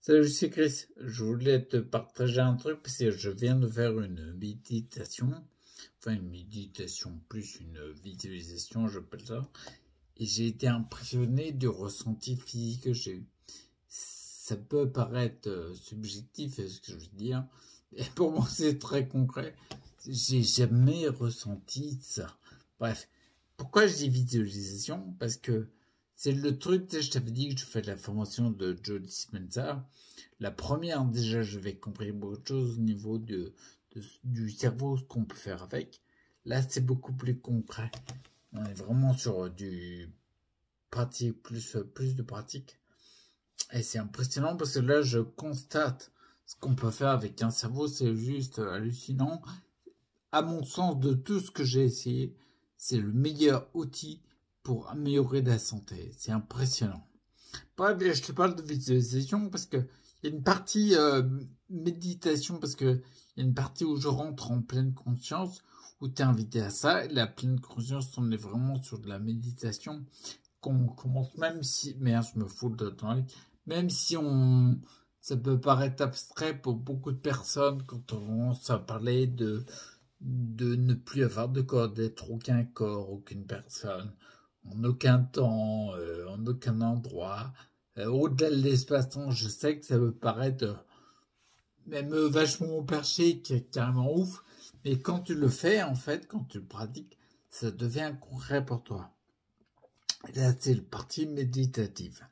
Salut, c'est Chris. Je voulais te partager un truc parce que je viens de faire une méditation. Enfin, une méditation plus une visualisation, j'appelle ça. Et j'ai été impressionné du ressenti physique que j'ai eu. Ça peut paraître subjectif, ce que je veux dire. Et pour moi, c'est très concret. J'ai jamais ressenti ça. Bref. Pourquoi je dis visualisation? Parce que c'est le truc, tu sais, je t'avais dit que je fais la formation de Joe Dispenza. La première, déjà, je vais comprendre beaucoup de choses au niveau du cerveau, ce qu'on peut faire avec. Là, c'est beaucoup plus concret. On est vraiment sur du pratique, plus de pratique. Et c'est impressionnant parce que là, je constate ce qu'on peut faire avec un cerveau. C'est juste hallucinant. À mon sens, de tout ce que j'ai essayé, c'est le meilleur outil pour améliorer la santé. C'est impressionnant. Bref, je te parle de visualisation parce que il y a une partie méditation, parce que il y a une partie où je rentre en pleine conscience, où tu es invité à ça. Et la pleine conscience, on est vraiment sur de la méditation. Qu'on commence, même si... Merde, je me fous de temps. Même si ça peut paraître abstrait pour beaucoup de personnes quand on commence à parler de ne plus avoir de corps, d'être aucun corps, aucune personne, en aucun temps, en aucun endroit, au-delà de l'espace-temps. Je sais que ça peut paraître même vachement perché, carrément ouf, mais quand tu le fais, en fait, quand tu le pratiques, ça devient concret pour toi. Et là, c'est la partie méditative.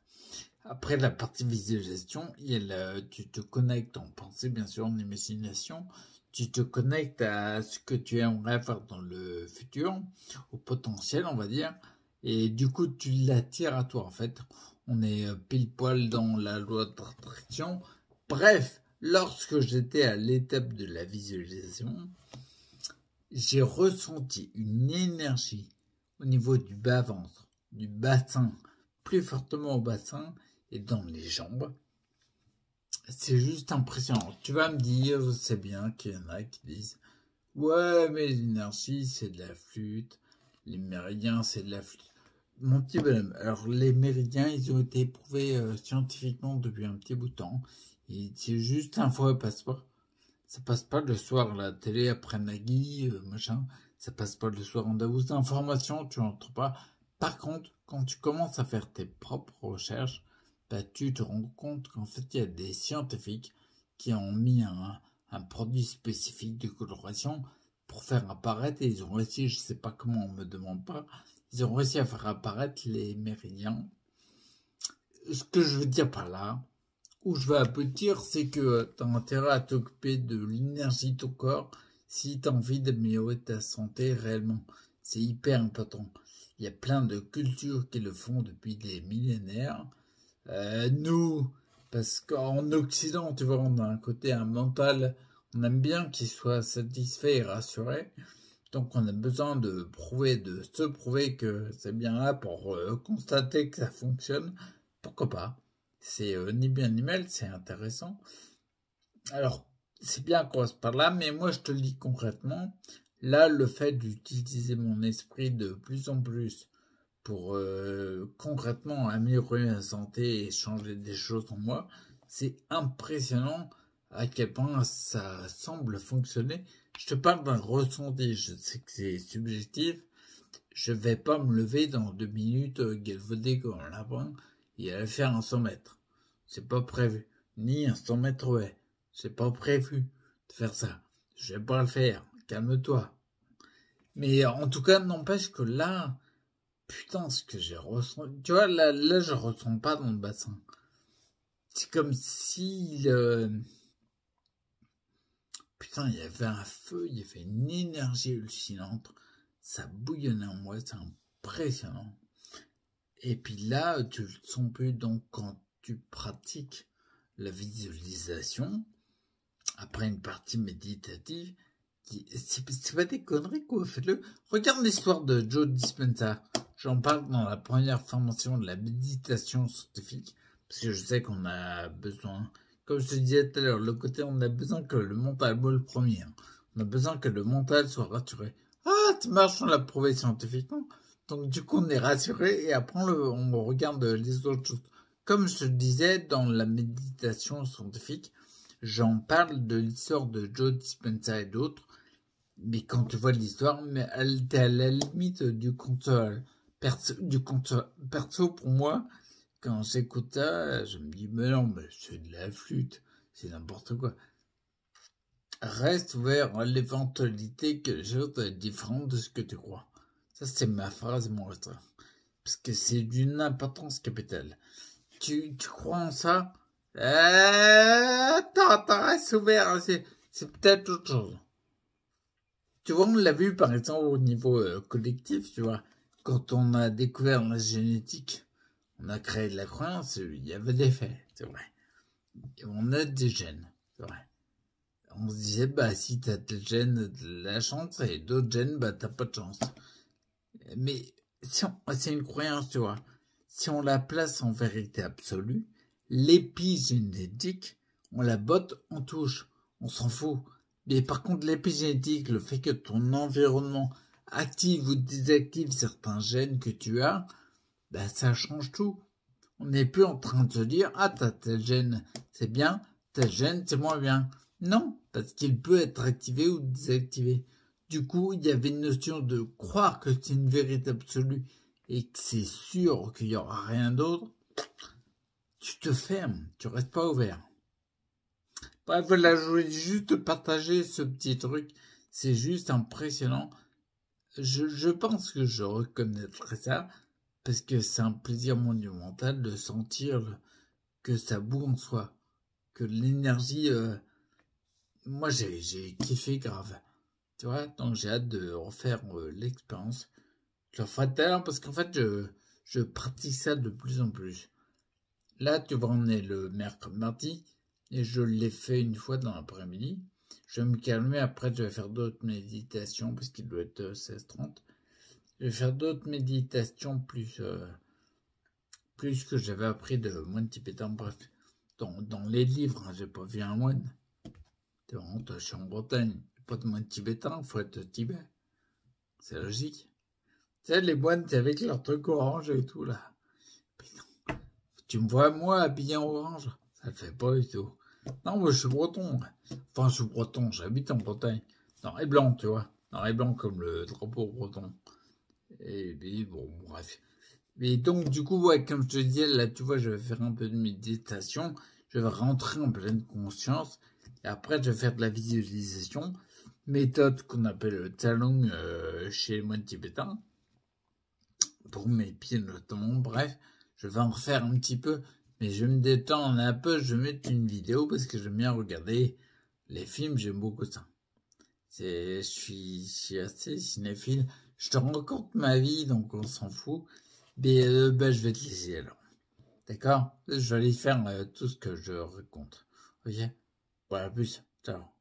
Après la partie visualisation, tu te connectes en pensée, bien sûr, en imagination. Tu te connectes à ce que tu aimerais faire dans le futur, au potentiel, on va dire. Et du coup, tu l'attires à toi, en fait. On est pile poil dans la loi d'attraction. Bref, lorsque j'étais à l'étape de la visualisation, j'ai ressenti une énergie au niveau du bas-ventre, du bassin, plus fortement au bassin et dans les jambes. C'est juste impressionnant. Tu vas me dire, je sais bien qu'il y en a qui disent « Ouais, mais l'énergie, c'est de la flûte. Les méridiens, c'est de la flûte. » Mon petit bonhomme, alors les méridiens, ils ont été éprouvés scientifiquement depuis un petit bout de temps. Et c'est juste l'info, elle passe pas. Ça passe pas le soir à la télé après Nagui, machin. Ça passe pas le soir en Davos d'informations, tu rentres pas. Par contre, quand tu commences à faire tes propres recherches, bah, tu te rends compte qu'en fait, il y a des scientifiques qui ont mis un produit spécifique de coloration pour faire apparaître, et ils ont réussi, je sais pas comment, on me demande pas, ils ont réussi à faire apparaître les méridiens. Ce que je veux dire par là, où je veux aboutir, c'est que tu as intérêt à t'occuper de l'énergie de ton corps si tu as envie d'améliorer ta santé réellement. C'est hyper important. Il y a plein de cultures qui le font depuis des millénaires. Nous, parce qu'en Occident, tu vois, on a un côté un mental, on aime bien qu'il soit satisfait et rassuré. Donc on a besoin de se prouver que c'est bien là pour constater que ça fonctionne. Pourquoi pas? C'est ni bien ni mal, c'est intéressant. Alors, c'est bien qu'on passe par là, mais moi je te le dis concrètement. Là, le fait d'utiliser mon esprit de plus en plus pour concrètement améliorer ma santé et changer des choses en moi, c'est impressionnant à quel point ça semble fonctionner. Je te parle d'un ressenti, je sais que c'est subjectif. Je vais pas me lever dans 2 minutes, galvauder comme un lapin et aller faire un 100 mètres. C'est pas prévu. Ni un 100 mètres ouais. C'est pas prévu de faire ça. Je vais pas le faire. Calme-toi. Mais en tout cas, n'empêche que là, putain, ce que j'ai ressenti. Tu vois, là, je ressens pas dans le bassin. C'est comme si putain, il y avait un feu, il y avait une énergie hallucinante. Ça bouillonnait en moi, c'est impressionnant. Et puis là, tu le sens plus. Donc, quand tu pratiques la visualisation, après une partie méditative, c'est pas des conneries, quoi. Faites-le. Regarde l'histoire de Joe Dispenza. J'en parle dans la première formation de la méditation scientifique, parce que je sais qu'on a besoin, comme je te disais tout à l'heure, le côté, on a besoin que le mental soit le premier. On a besoin que le mental soit rassuré. Ah, tu marches, on l'a prouvé scientifiquement. Donc, du coup, on est rassuré et après, on regarde les autres choses. comme je te disais, dans la méditation scientifique, j'en parle de l'histoire de Joe Dispenza et d'autres, mais quand tu vois l'histoire, mais elle était à la limite du conte perso pour moi. Quand j'écoute ça, je me dis, mais non, mais c'est de la flûte, c'est n'importe quoi. Reste ouvert à l'éventualité que les choses soient différentes de ce que tu crois. Ça, c'est ma phrase, mon reste. Parce que c'est d'une importance capitale. Tu crois en ça? Attends, reste ouvert, c'est peut-être autre chose. Tu vois, on l'a vu par exemple au niveau collectif, tu vois. Quand on a découvert la génétique, on a créé de la croyance, il y avait des faits, c'est vrai. Et on a des gènes, c'est vrai. On se disait, bah, si t'as tel gène, de la chance, et d'autres gènes, bah, t'as pas de chance. Mais c'est une croyance, tu vois. Si on la place en vérité absolue, l'épigénétique, on la botte, on touche, on s'en fout. Mais par contre, l'épigénétique, le fait que ton environnement active ou désactive certains gènes que tu as, bah, ça change tout. On n'est plus en train de se dire, ah, t'as tel gène, c'est bien, tel gène, c'est moins bien. Non, parce qu'il peut être activé ou désactivé. Du coup, il y avait une notion de croire que c'est une vérité absolue et que c'est sûr qu'il n'y aura rien d'autre. Tu te fermes, tu restes pas ouvert. Bref, voilà, je voulais juste partager ce petit truc. C'est juste impressionnant. Je pense que je reconnaîtrai ça parce que c'est un plaisir monumental de sentir que ça boue en soi. Que l'énergie... moi, j'ai kiffé grave. Tu vois, donc j'ai hâte de refaire l'expérience. Je le ferai tout à l'heure parce qu'en fait, je pratique ça de plus en plus. Là, tu vois, on est le mercredi et je l'ai fait une fois dans l'après-midi. Je vais me calmer, après je vais faire d'autres méditations parce qu'il doit être 16h30. Je vais faire d'autres méditations plus que j'avais appris de moine tibétain. Bref, dans les livres, hein, j'ai pas vu un moine. C'est vraiment, je suis en Bretagne, pas de moine tibétain, il faut être Tibet. C'est logique. Tu sais, les moines, c'est avec leur truc orange et tout, là. Putain. Tu me vois, moi, habillé en orange? Ça le fait pas du tout. Non, moi, je suis breton. Enfin, je suis breton, j'habite en Bretagne. Noir et blanc, tu vois. Noir et blanc comme le drapeau breton. Et puis, bon, bref. Et donc, du coup, ouais, comme je te disais, là, tu vois, je vais faire un peu de méditation. Je vais rentrer en pleine conscience. Et après, je vais faire de la visualisation. Méthode qu'on appelle le Talong chez les moines tibétains. Pour mes pieds notamment. Bref, je vais en refaire un petit peu. Mais je me détends un peu. Je vais mettre une vidéo parce que j'aime bien regarder les films. J'aime beaucoup ça. Je suis assez cinéphile. Je te raconte ma vie, donc on s'en fout. Mais je vais te laisser alors. D'accord? Je vais aller faire tout ce que je raconte. Ok? Voilà, plus. Ciao.